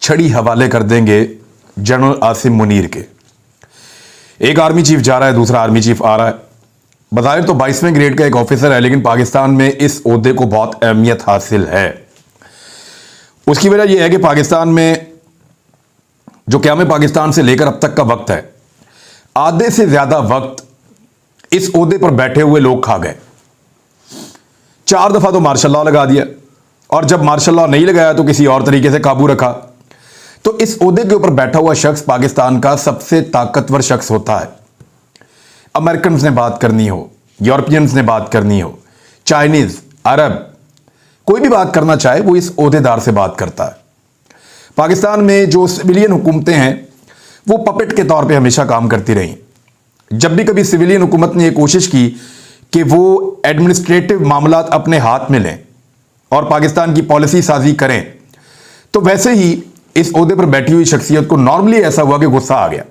छड़ी हवाले कर देंगे जनरल आसिम मुनीर के। एक आर्मी चीफ जा रहा है, दूसरा आर्मी चीफ आ रहा है। बज़ाहिर तो 22वें ग्रेड का एक ऑफिसर है, लेकिन पाकिस्तान में इस ओहदे को बहुत अहमियत हासिल है। उसकी वजह यह है कि पाकिस्तान में जो क़याम पाकिस्तान से लेकर अब तक का वक्त है, आधे से ज़्यादा वक्त इस ओहदे पर बैठे हुए लोग खा गए। 4 दफ़ा तो मार्शल लॉ लगा दिया, और जब मार्शल लॉ नहीं लगाया तो किसी और तरीके से काबू रखा। तो इस ओहदे के ऊपर बैठा हुआ शख्स पाकिस्तान का सबसे ताकतवर शख्स होता है। अमेरिकन ने बात करनी हो, यूरोपियंस ने बात करनी हो, चाइनीज, अरब, कोई भी बात करना चाहे वो इस ओहदेदार से बात करता है। पाकिस्तान में जो सिविलियन हुकूमतें हैं वो पपेट के तौर पे हमेशा काम करती रहीं। जब भी कभी सिविलियन हुकूमत ने यह कोशिश की कि वो एडमिनिस्ट्रेटिव मामलात अपने हाथ में लें और पाकिस्तान की पॉलिसी साजी करें, तो वैसे ही इस ओहदे पर बैठी हुई शख्सियत को नॉर्मली ऐसा हुआ कि गुस्सा आ गया।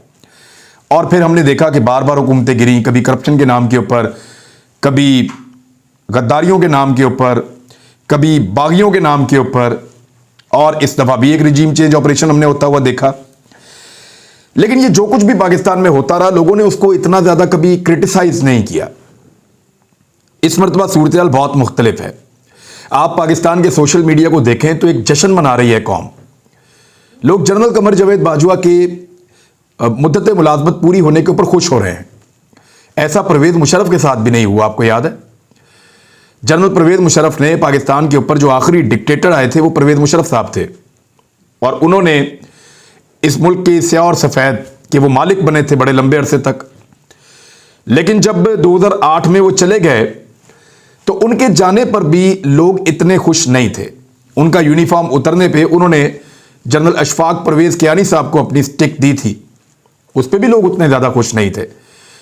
और फिर हमने देखा कि बार बार हुकूमतें गिरी, कभी करप्शन के नाम के ऊपर, कभी गद्दारियों के नाम के ऊपर, कभी बागियों के नाम के ऊपर, और इस दफा भी एक रिजीम चेंज ऑपरेशन हमने होता हुआ देखा। लेकिन ये जो कुछ भी पाकिस्तान में होता रहा, लोगों ने उसको इतना ज्यादा कभी क्रिटिसाइज नहीं किया। इस मरतबा सूरत-ए-हाल बहुत मुख्तलिफ है। आप पाकिस्तान के सोशल मीडिया को देखें तो एक जश्न मना रही है कौम। लोग जनरल कमर जावेद बाजवा के मुद्दत मुलाजमत पूरी होने के ऊपर खुश हो रहे हैं। ऐसा परवेज मुशर्रफ के साथ भी नहीं हुआ। आपको याद है, जनरल परवेज मुशर्रफ ने पाकिस्तान के ऊपर जो आखिरी डिक्टेटर आए थे वो परवेज मुशर्रफ साहब थे, और उन्होंने इस मुल्क के स्याह और सफ़ेद के वो मालिक बने थे बड़े लंबे अरसे तक। लेकिन जब 2008 में वो चले गए तो उनके जाने पर भी लोग इतने खुश नहीं थे। उनका यूनिफॉर्म उतरने पे उन्होंने जनरल अशफाक परवेज कियानी साहब को अपनी स्टिक दी थी, उस पर भी लोग उतने ज़्यादा खुश नहीं थे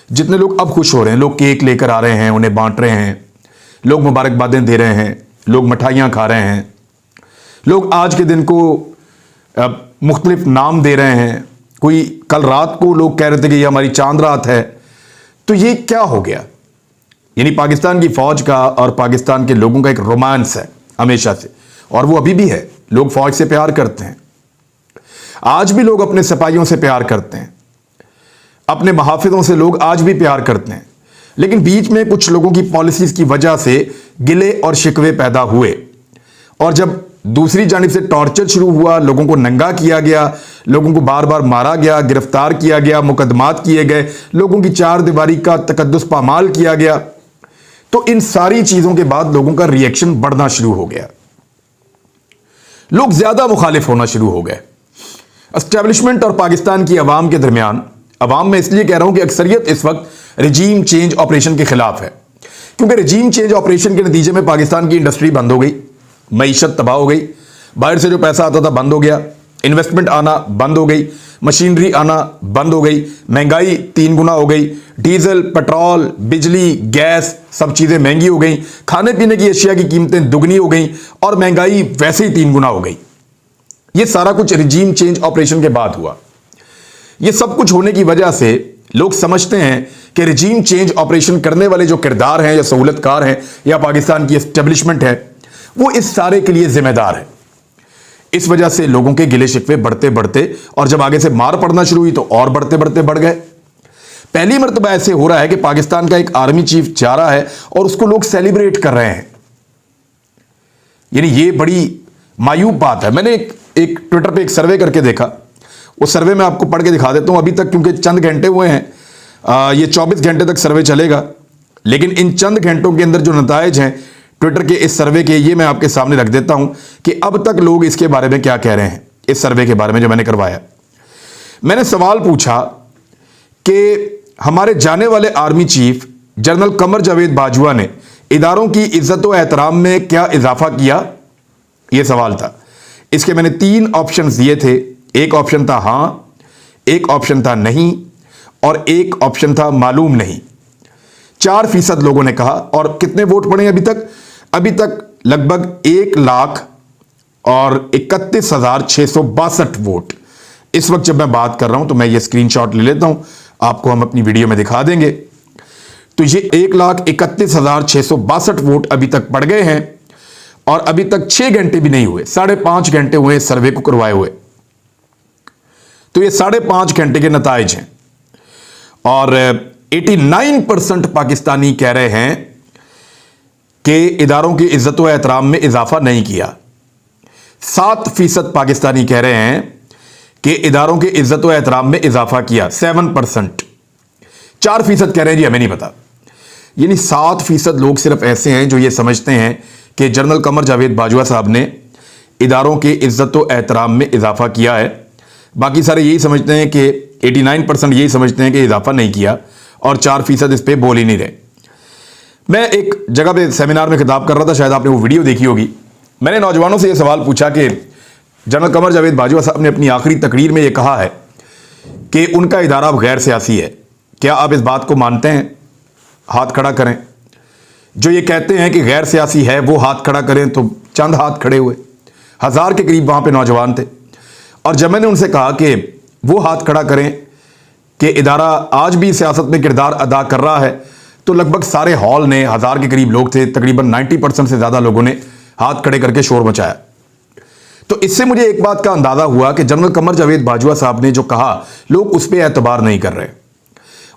जितने लोग अब खुश हो रहे हैं। लोग केक लेकर आ रहे हैं, उन्हें बांट रहे हैं, लोग मुबारकबादें दे रहे हैं, लोग मिठाइयाँ खा रहे हैं, लोग आज के दिन को मुख्तलिफ नाम दे रहे हैं। कोई कल रात को लोग कह रहे थे कि ये हमारी चांद रात है। तो ये क्या हो गया? यानी पाकिस्तान की फौज का और पाकिस्तान के लोगों का एक रोमांस है हमेशा से, और वो अभी भी है। लोग फौज से प्यार करते हैं, आज भी लोग अपने सिपाहियों से प्यार करते हैं, अपने मुहाफिजों से लोग आज भी प्यार करते हैं। लेकिन बीच में कुछ लोगों की पॉलिसीज की वजह से गिले और शिकवे पैदा हुए, और जब दूसरी जानिब से टॉर्चर शुरू हुआ, लोगों को नंगा किया गया, लोगों को बार बार मारा गया, गिरफ्तार किया गया, मुकदमात किए गए, लोगों की चार दीवारी का तकद्दुस पामाल किया गया, तो इन सारी चीजों के बाद लोगों का रिएक्शन बढ़ना शुरू हो गया। लोग ज्यादा मुखालिफ होना शुरू हो गए। एस्टेब्लिशमेंट और पाकिस्तान की अवाम के दरमियान, अवाम में इसलिए कह रहा हूं कि अक्सरियत इस वक्त रिजीम चेंज ऑपरेशन के खिलाफ है, क्योंकि रिजीम चेंज ऑपरेशन के नतीजे में पाकिस्तान की इंडस्ट्री बंद हो गई, मईशत तबाह हो गई, बाहर से जो पैसा आता था बंद हो गया, इन्वेस्टमेंट आना बंद हो गई, मशीनरी आना बंद हो गई, महंगाई 3 गुना हो गई, डीजल, पेट्रोल, बिजली, गैस सब चीजें महंगी हो गई, खाने पीने की अशिया की कीमतें दुगनी हो गई, और महंगाई वैसे ही 3 गुना हो गई। यह सारा कुछ रिजीम चेंज ऑपरेशन के बाद हुआ। यह सब कुछ होने की वजह से लोग समझते हैं कि रिजीम चेंज ऑपरेशन करने वाले जो किरदार हैं या सहूलतकार हैं या पाकिस्तान की एस्टेब्लिशमेंट है, वो इस सारे के लिए जिम्मेदार है। इस वजह से लोगों के गिले शिकवे बढ़ते बढ़ते, और जब आगे से मार पड़ना शुरू हुई तो और बढ़ते बढ़ते बढ़ गए। पहली मर्तबा ऐसे हो रहा है कि पाकिस्तान का एक आर्मी चीफ जा रहा है और उसको लोग सेलिब्रेट कर रहे हैं। यानी ये बड़ी मायूब बात है। मैंने एक ट्विटर पे एक सर्वे करके देखा, उस सर्वे में आपको पढ़ के दिखा देता हूं। अभी तक क्योंकि चंद घंटे हुए हैं, ये 24 घंटे तक सर्वे चलेगा, लेकिन इन चंद घंटों के अंदर जो नताइज हैं ट्विटर के इस सर्वे के, ये मैं आपके सामने रख देता हूं कि अब तक लोग इसके बारे में क्या कह रहे हैं। इस सर्वे के बारे में जो मैंने करवाया, मैंने सवाल पूछा कि हमारे जाने वाले army chief general Qamar Javed Bajwa ने इदारों की इज्जत व एहतराम में क्या इजाफा किया, यह सवाल था। इसके मैंने 3 ऑप्शंस दिए थे। एक ऑप्शन था हां, एक ऑप्शन था नहीं, और एक ऑप्शन था मालूम नहीं। 4% लोगों ने कहा। और कितने वोट पड़े अभी तक? अभी तक लगभग 1,31,662 वोट। इस वक्त जब मैं बात कर रहा हूं तो मैं ये स्क्रीनशॉट ले लेता हूं, आपको हम अपनी वीडियो में दिखा देंगे। तो ये 1,31,662 वोट अभी तक पड़ गए हैं, और अभी तक 6 घंटे भी नहीं हुए, 5.5 घंटे हुए सर्वे को करवाए हुए। तो ये 5.5 घंटे के नताइज हैं और 89% पाकिस्तानी कह रहे हैं कि इदारों की इज्जत व एहतराम में इजाफा नहीं किया। 7% पाकिस्तानी कह रहे हैं कि इदारों की इज्जत व एहतराम में इजाफा किया। 7%। 4% कह रहे हैं जी हमें नहीं पता। यानी 7% लोग सिर्फ ऐसे हैं जो ये समझते हैं कि जनरल कमर जावेद बाजवा साहब ने इदारों की इज्जत व एहतराम में इजाफा किया है। बाकी सारे यही समझते हैं कि 89% यही समझते हैं कि इजाफा नहीं किया और 4% इस पर बोल ही नहीं रहे। मैं एक जगह पे सेमिनार में खिताब कर रहा था, शायद आपने वो वीडियो देखी होगी। मैंने नौजवानों से ये सवाल पूछा कि जनरल कमर जावेद बाजवा साहब ने अपनी आखिरी तकरीर में ये कहा है कि उनका इदारा अब गैर सियासी है, क्या आप इस बात को मानते हैं? हाथ खड़ा करें। जो ये कहते हैं कि गैर सियासी है वो हाथ खड़ा करें, तो चंद हाथ खड़े हुए। 1000 के करीब वहां पे नौजवान थे। और जब मैंने उनसे कहा कि वो हाथ खड़ा करें कि इदारा आज भी सियासत में किरदार अदा कर रहा है, तो लगभग सारे हॉल ने, 1000 के करीब लोग थे, तकरीबन 90% से ज़्यादा लोगों ने हाथ खड़े करके शोर मचाया। तो इससे मुझे एक बात का अंदाज़ा हुआ कि जनरल कमर जावेद बाजवा साहब ने जो कहा लोग उस पर एतबार नहीं कर रहे।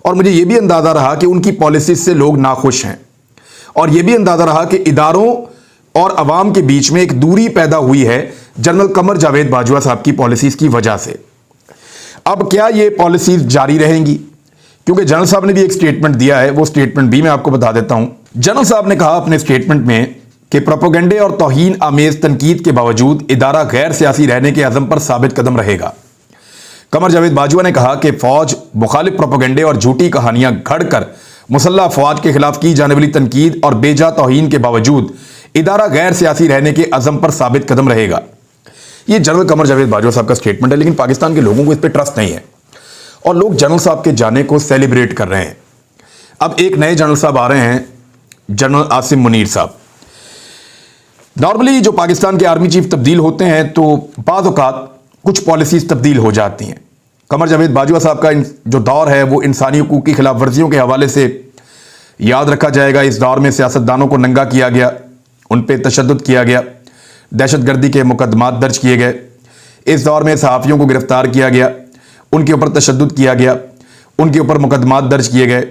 और मुझे यह भी अंदाज़ा रहा कि उनकी पॉलिसी से लोग नाखुश हैं। और यह भी अंदाज़ा रहा कि इदारों और अवाम के बीच में एक दूरी पैदा हुई है जनरल कमर जावेद बाजवा साहब की पॉलिसीज़ की वजह से। अब क्या ये पॉलिसीज़ जारी रहेंगी? क्योंकि जनरल साहब ने भी एक स्टेटमेंट दिया है, वो स्टेटमेंट भी मैं आपको बता देता हूं। जनरल साहब ने कहा अपने स्टेटमेंट में कि प्रोपेगेंडे और तौहीन आमेज तनकीद के बावजूद इदारा गैर सियासी रहने के अज़म पर साबित कदम रहेगा। कमर जावेद बाजवा ने कहा कि फौज मुखालिफ प्रोपेगेंडे और झूठी कहानियां घड़कर मुसल्लह अफवाज के खिलाफ की जाने वाली तनकीद और बेजा तौहीन के बावजूद इदारा गैर सियासी रहने के अज़म पर साबित कदम रहेगा। ये जनरल कमर जावेद बाजवा साहब का स्टेटमेंट है, लेकिन पाकिस्तान के लोगों को इस पर ट्रस्ट नहीं है और लोग जनरल साहब के जाने को सेलिब्रेट कर रहे हैं। अब एक नए जनरल साहब आ रहे हैं, जनरल आसिम मुनीर साहब। नॉर्मली जो पाकिस्तान के आर्मी चीफ तब्दील होते हैं तो बाज़ औक़ात कुछ पॉलिसीज़ तब्दील हो जाती हैं। कमर जावेद बाजवा साहब का जो दौर है वो इंसानी हुकूक की खिलाफ वर्जियों के हवाले से याद रखा जाएगा। इस दौर में सियासतदानों को नंगा किया गया, उन पर तशद्दुद किया गया, दहशतगर्दी के मुकदमात दर्ज किए गए। इस दौर में सहाफ़ियों को गिरफ्तार किया गया, उनके ऊपर तशद्दुद किया गया, उनके ऊपर मुकदमात दर्ज किए गए।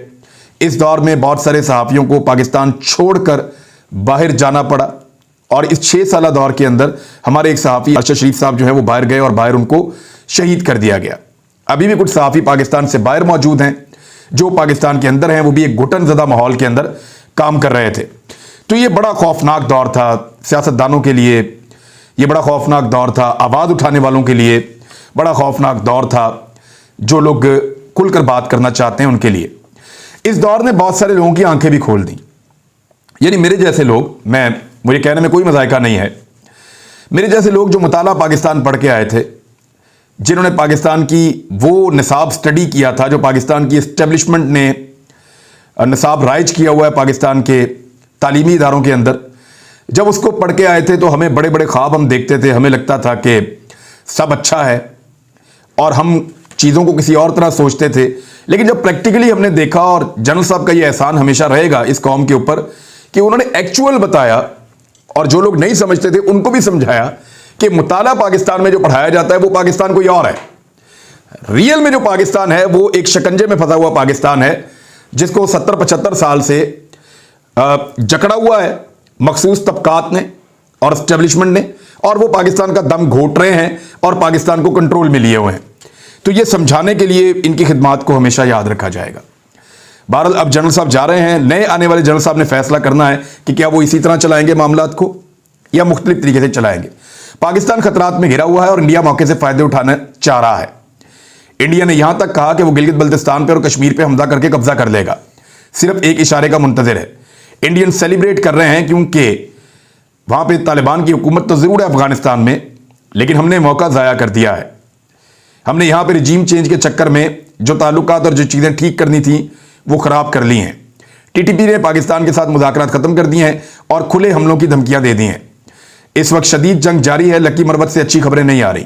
इस दौर में बहुत सारे सहाफ़ियों को पाकिस्तान छोड़कर बाहर जाना पड़ा और इस 6 साल दौर के अंदर हमारे एक सहाफ़ी अरशद शरीफ साहब जो है वो बाहर गए और बाहर उनको शहीद कर दिया गया। अभी भी कुछ सहाफ़ी पाकिस्तान से बाहर मौजूद हैं, जो पाकिस्तान के अंदर हैं वो भी एक घुटनज़दा माहौल के अंदर काम कर रहे थे। तो ये बड़ा खौफनाक दौर था सियासतदानों के लिए, ये बड़ा खौफनाक दौर था आवाज़ उठाने वालों के लिए, बड़ा खौफनाक दौर था जो लोग खुलकर बात करना चाहते हैं उनके लिए। इस दौर ने बहुत सारे लोगों की आंखें भी खोल दी। यानी मेरे जैसे लोग, मुझे कहने में कोई मजायका नहीं है, मेरे जैसे लोग जो मुताला पाकिस्तान पढ़ के आए थे, जिन्होंने पाकिस्तान की वो निसाब स्टडी किया था जो पाकिस्तान की इस्टेब्लिशमेंट ने निसाब राइज किया हुआ है पाकिस्तान के तालीमी इदारों के अंदर, जब उसको पढ़ के आए थे तो हमें बड़े बड़े ख्वाब हम देखते थे। हमें लगता था कि सब अच्छा है और हम चीज़ों को किसी और तरह सोचते थे। लेकिन जब प्रैक्टिकली हमने देखा, और जनरल साहब का ये एहसान हमेशा रहेगा इस कौम के ऊपर कि उन्होंने एक्चुअल बताया और जो लोग नहीं समझते थे उनको भी समझाया कि मुताला पाकिस्तान में जो पढ़ाया जाता है वो पाकिस्तान कोई और है। रियल में जो पाकिस्तान है वो एक शिकंजे में फंसा हुआ पाकिस्तान है जिसको 70-75 साल से जकड़ा हुआ है मखसूस तबकात ने और एस्टेब्लिशमेंट ने, और वो पाकिस्तान का दम घोट रहे हैं और पाकिस्तान को कंट्रोल में लिए हुए हैं। तो ये समझाने के लिए इनकी खिदमात को हमेशा याद रखा जाएगा। बहरहाल अब जनरल साहब जा रहे हैं, नए आने वाले जनरल साहब ने फैसला करना है कि क्या वो इसी तरह चलाएंगे मामलात को या मुख्तलिफ तरीके से चलाएंगे। पाकिस्तान खतरात में घिरा हुआ है और इंडिया मौके से फायदे उठाना चाह रहा है। इंडिया ने यहां तक कहा कि वो गिलगित बल्तिस्तान पर और कश्मीर पर हमला करके कब्जा कर लेगा, सिर्फ एक इशारे का मुंतजर है। इंडियन सेलिब्रेट कर रहे हैं क्योंकि वहां पे तालिबान की हुकूमत तो जरूर है अफगानिस्तान में, लेकिन हमने मौका ज़ाया कर दिया है। हमने यहां पे रिजीम चेंज के चक्कर में जो ताल्लुकात और जो चीज़ें ठीक करनी थी वो ख़राब कर ली हैं। टीटीपी ने पाकिस्तान के साथ मुज़ाकरात ख़त्म कर दिए हैं और खुले हमलों की धमकियां दे दी हैं। इस वक्त शदीद जंग जारी है, लकी मरबत से अच्छी खबरें नहीं आ रही।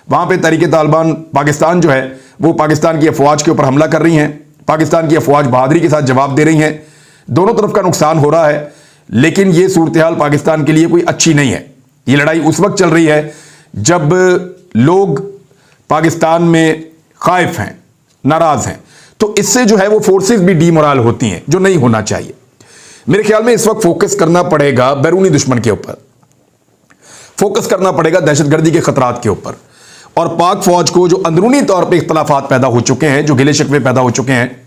वहां पे तहरीक तालिबान पाकिस्तान जो है वो पाकिस्तान की अफवाज के ऊपर हमला कर रही हैं, पाकिस्तान की अफवाज बहादुरी के साथ जवाब दे रही हैं। दोनों तरफ का नुकसान हो रहा है, लेकिन ये सूरत हाल पाकिस्तान के लिए कोई अच्छी नहीं है। ये लड़ाई उस वक्त चल रही है जब लोग पाकिस्तान में खाइफ हैं, नाराज हैं, तो इससे जो है वो फोर्सेस भी डीमोरल होती हैं, जो नहीं होना चाहिए। मेरे ख्याल में इस वक्त फोकस करना पड़ेगा बैरूनी दुश्मन के ऊपर, फोकस करना पड़ेगा दहशतगर्दी के खतरात के ऊपर, और पाक फौज को जो अंदरूनी तौर पे इख्तलाफात पैदा हो चुके हैं, जो गिले शिकवे पैदा हो चुके हैं,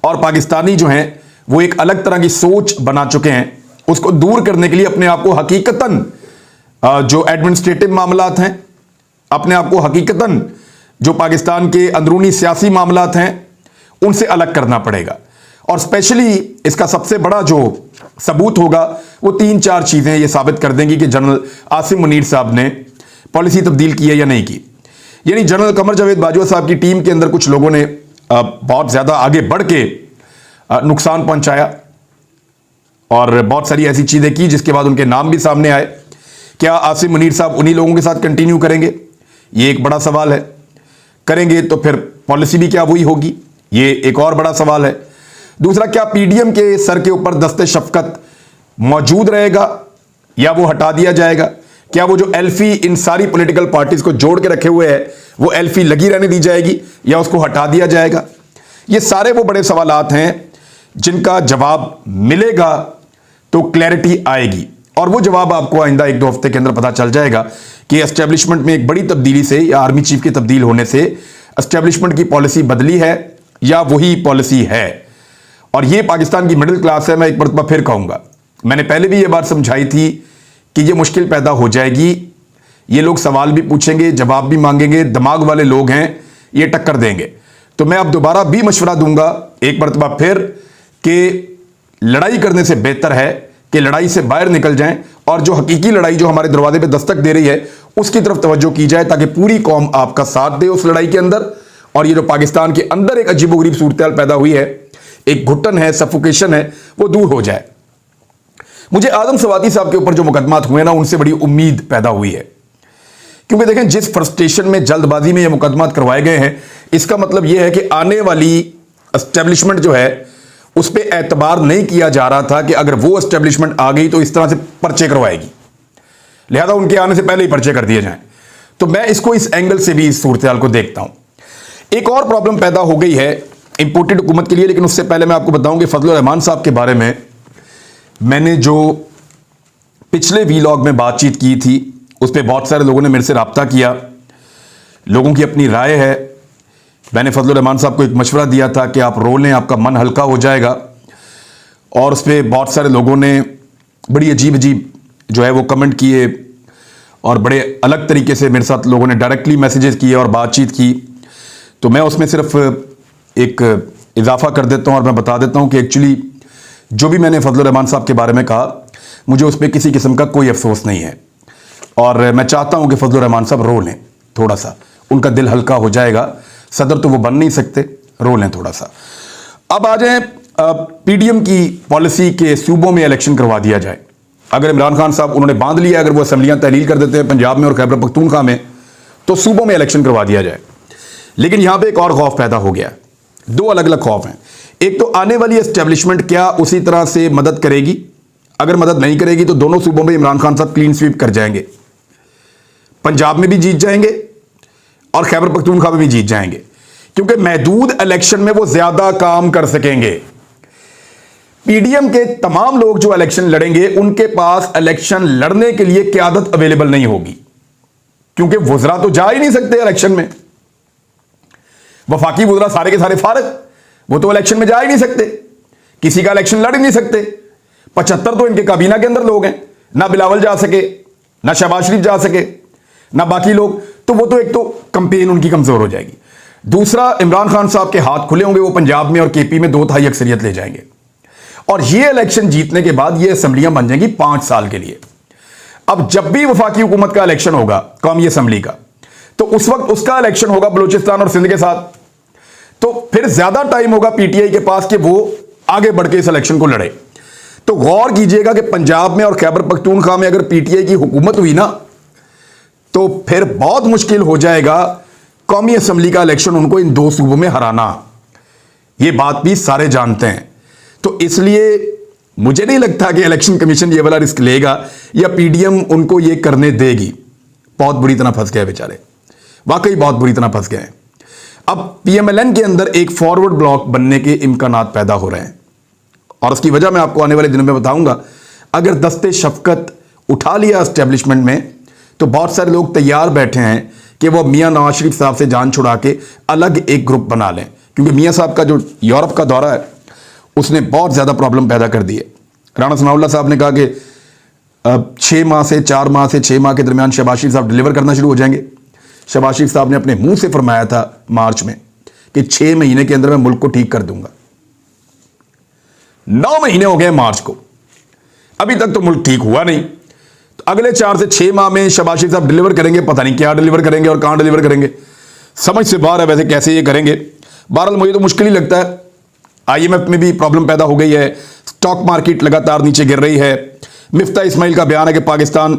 और पाकिस्तानी जो हैं वो एक अलग तरह की सोच बना चुके हैं, उसको दूर करने के लिए अपने आप को हकीकतन जो एडमिनिस्ट्रेटिव मामलात हैं, अपने आप को हकीकतन जो पाकिस्तान के अंदरूनी सियासी मामलात हैं उनसे अलग करना पड़ेगा। और स्पेशली इसका सबसे बड़ा जो सबूत होगा वो 3-4 चीजें ये साबित कर देंगी कि जनरल आसिम मुनीर साहब ने पॉलिसी तब्दील की है या नहीं की। यानी जनरल कमर जावेद बाजवा साहब की टीम के अंदर कुछ लोगों ने बहुत ज्यादा आगे बढ़ के नुकसान पहुंचाया और बहुत सारी ऐसी चीजें की जिसके बाद उनके नाम भी सामने आए। क्या आसिम मुनीर साहब उन्हीं लोगों के साथ कंटिन्यू करेंगे, ये एक बड़ा सवाल है। करेंगे तो फिर पॉलिसी भी क्या वही होगी, ये एक और बड़ा सवाल है। दूसरा, क्या पीडीएम के सर के ऊपर दस्ते शफकत मौजूद रहेगा या वो हटा दिया जाएगा? क्या वो जो एल्फी इन सारी पॉलिटिकल पार्टीज को जोड़ के रखे हुए है वो एल्फी लगी रहने दी जाएगी या उसको हटा दिया जाएगा? ये सारे वो बड़े सवालात हैं जिनका जवाब मिलेगा तो क्लैरिटी आएगी, और वो जवाब आपको आइंदा 1-2 हफ्ते के अंदर पता चल जाएगा कि एस्टेब्लिशमेंट में एक बड़ी तब्दीली से या आर्मी चीफ की तब्दील होने से एस्टेब्लिशमेंट की पॉलिसी बदली है या वही पॉलिसी है। और ये पाकिस्तान की मिडिल क्लास है, मैं एक मरतबा फिर कहूंगा, मैंने पहले भी ये बात समझाई थी कि ये मुश्किल पैदा हो जाएगी। ये लोग सवाल भी पूछेंगे, जवाब भी मांगेंगे, दिमाग वाले लोग हैं, ये टक्कर देंगे। तो मैं अब दोबारा भी मशवरा दूंगा एक मरतबा फिर कि लड़ाई करने से बेहतर है कि लड़ाई से बाहर निकल जाएं और जो हकीकी लड़ाई जो हमारे दरवाजे पे दस्तक दे रही है उसकी तरफ तवज्जो की जाए, ताकि पूरी कौम आपका साथ दे उस लड़ाई के अंदर। और ये जो पाकिस्तान के अंदर एक अजीबोगरीब सूरत पैदा हुई है, एक घुटन है, सफोकेशन है, वो दूर हो जाए। मुझे आदम सवाती साहब के ऊपर जो मुकदमात हुए ना, उनसे बड़ी उम्मीद पैदा हुई है, क्योंकि देखें जिस फ्रस्ट्रेशन में, जल्दबाजी में ये मुकदमात करवाए गए हैं, इसका मतलब यह है कि आने वाली एस्टेब्लिशमेंट जो है उस पर एतबार नहीं किया जा रहा था कि अगर वो एस्टेब्लिशमेंट आ गई तो इस तरह से पर्चे करवाएगी, लिहाजा उनके आने से पहले ही पर्चे कर दिए जाएं। तो मैं इसको इस एंगल से भी इस सूरत हाल को देखता हूं। एक और प्रॉब्लम पैदा हो गई है इंपोर्टेड हुकूमत के लिए, लेकिन उससे पहले मैं आपको बताऊं कि फजलुर रहमान साहब के बारे में मैंने जो पिछले वीलॉग में बातचीत की थी उस पर बहुत सारे लोगों ने मेरे से रब्ता किया, लोगों की अपनी राय है। मैंने फजलुर रहमान साहब को एक मशवरा दिया था कि आप रो लें, आपका मन हल्का हो जाएगा, और उस पर बहुत सारे लोगों ने बड़ी अजीब अजीब जो है वो कमेंट किए और बड़े अलग तरीके से मेरे साथ लोगों ने डायरेक्टली मैसेजेस किए और बातचीत की। तो मैं उसमें सिर्फ एक इजाफा कर देता हूं और मैं बता देता हूं कि एक्चुअली जो भी मैंने फजलुर रहमान साहब के बारे में कहा, मुझे उस पर किसी किस्म का कोई अफसोस नहीं है, और मैं चाहता हूं कि फजलुर रहमान साहब रो लें, थोड़ा सा उनका दिल हल्का हो जाएगा। सदर तो वो बन नहीं सकते, रो लें थोड़ा सा। अब आ जाए पीडीएम की पॉलिसी के सूबों में इलेक्शन करवा दिया जाए। अगर इमरान खान साहब उन्होंने बांध लिया, अगर वो असम्बलियां तहलील कर देते हैं पंजाब में और खैबर पख्तूनख्वा में, तो सूबों में इलेक्शन करवा दिया जाए। लेकिन यहां पे एक और खौफ पैदा हो गया, दो अलग अलग खौफ हैं। एक तो आने वाली एस्टेब्लिशमेंट क्या उसी तरह से मदद करेगी? अगर मदद नहीं करेगी तो दोनों सूबों में इमरान खान साहब क्लीन स्वीप कर जाएंगे, पंजाब में भी जीत जाएंगे और खैबर पख्तूनख्वा में भी जीत जाएंगे, क्योंकि महदूद इलेक्शन में वो ज्यादा काम कर सकेंगे। पीडीएम के तमाम लोग जो इलेक्शन लड़ेंगे उनके पास इलेक्शन लड़ने के लिए क़यादत अवेलेबल नहीं होगी, क्योंकि वुज़रा तो जा ही नहीं सकते इलेक्शन में। वफाकी वुज़रा सारे के सारे फारग, वो तो इलेक्शन में जा ही नहीं सकते, किसी का इलेक्शन लड़ ही नहीं सकते। 75 तो इनके काबीना के अंदर लोग हैं, ना बिलावल जा सके, ना शहबाज शरीफ जा सके, ना बाकी लोग, तो वो तो एक तो कंपेन उनकी कमजोर हो जाएगी। दूसरा, इमरान खान साहब के हाथ खुले होंगे, वो पंजाब में और केपी में 2/3 अक्सरियत ले जाएंगे, और ये इलेक्शन जीतने के बाद ये असेंबलियां बन जाएंगी 5 साल के लिए। अब जब भी वफाकी हुकूमत का इलेक्शन होगा कौमी असेंबली का, तो उस वक्त उसका इलेक्शन होगा बलूचिस्तान और सिंध के साथ, तो फिर ज्यादा टाइम होगा पीटीआई के पास कि वो आगे बढ़ के इस इलेक्शन को लड़े। तो गौर कीजिएगा कि पंजाब में और खैबर पख्तूनख्वा में अगर पीटीआई की हुकूमत हुई ना, तो फिर बहुत मुश्किल हो जाएगा कौमी असेंबली का इलेक्शन उनको इन 2 सूबों में हराना। ये बात भी सारे जानते हैं। तो इसलिए मुझे नहीं लगता कि इलेक्शन कमीशन ये वाला रिस्क लेगा या पीडीएम उनको ये करने देगी। बहुत बुरी तरह फंस गए बेचारे, वाकई बहुत बुरी तरह फंस गए हैं। अब पीएमएलएन के अंदर एक फॉरवर्ड ब्लॉक बनने के इम्कानात पैदा हो रहे हैं और उसकी वजह मैं आपको आने वाले दिनों में बताऊंगा। अगर दस्ते शफकत उठा लिया एस्टेब्लिशमेंट में तो बहुत सारे लोग तैयार बैठे हैं कि वो मियां नवाज शरीफ साहब से जान छुड़ा के अलग एक ग्रुप बना लें, क्योंकि मियां साहब का जो यूरोप का दौरा है उसने बहुत ज़्यादा प्रॉब्लम पैदा कर दी है। राणा सनाउल्लाह साहब ने कहा कि 4 माह से 6 माह के दरमियान शहबाज शरीफ साहब डिलीवर करना शुरू हो जाएंगे। शहबाज शरीफ साहब ने अपने मुंह से फरमाया था मार्च में कि 6 महीने के अंदर मैं मुल्क को ठीक कर दूंगा। 9 महीने हो गए मार्च को, अभी तक तो मुल्क ठीक हुआ नहीं। तो अगले 4 से 6 माह में शहबाज शरीफ साहब डिलीवर करेंगे, पता नहीं क्या डिलीवर करेंगे और कहां डिलीवर करेंगे, समझ से बाहर है वैसे कैसे ये करेंगे। बहरहाल मुझे तो मुश्किल ही लगता है। आईएमएफ में भी प्रॉब्लम पैदा हो गई है, स्टॉक मार्केट लगातार नीचे गिर रही है। मिफ्ता इस्माइल का बयान है कि पाकिस्तान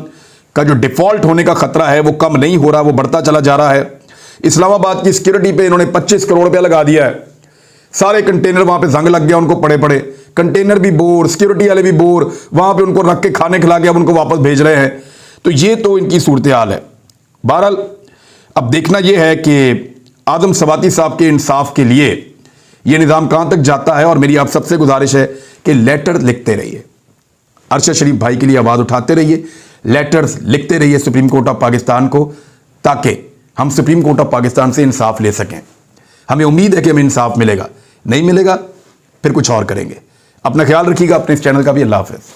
का जो डिफॉल्ट होने का खतरा है वो कम नहीं हो रहा, वो बढ़ता चला जा रहा है। इस्लामाबाद की सिक्योरिटी पे इन्होंने 25 करोड़ रुपया लगा दिया है। सारे कंटेनर वहां पे जंग लग गया उनको, पड़े पड़े कंटेनर भी बोर, सिक्योरिटी वाले भी बोर, वहां पे उनको रख के खाने खिला के अब उनको वापस भेज रहे हैं। तो ये तो इनकी सूरत हाल है। बहरहाल अब देखना यह है कि आजम सवाती साहब के इंसाफ के लिए यह निज़ाम कहां तक जाता है। और मेरी आप सबसे गुजारिश है कि लेटर लिखते रहिए, अरशद शरीफ भाई के लिए आवाज़ उठाते रहिए, लेटर्स लिखते रहिए सुप्रीम कोर्ट ऑफ पाकिस्तान को, ताकि हम सुप्रीम कोर्ट ऑफ पाकिस्तान से इंसाफ ले सकें। हमें उम्मीद है कि हमें इंसाफ मिलेगा, नहीं मिलेगा फिर कुछ और करेंगे। अपना ख्याल रखिएगा, अपने इस चैनल का भी। अल्लाह हाफ़िज़।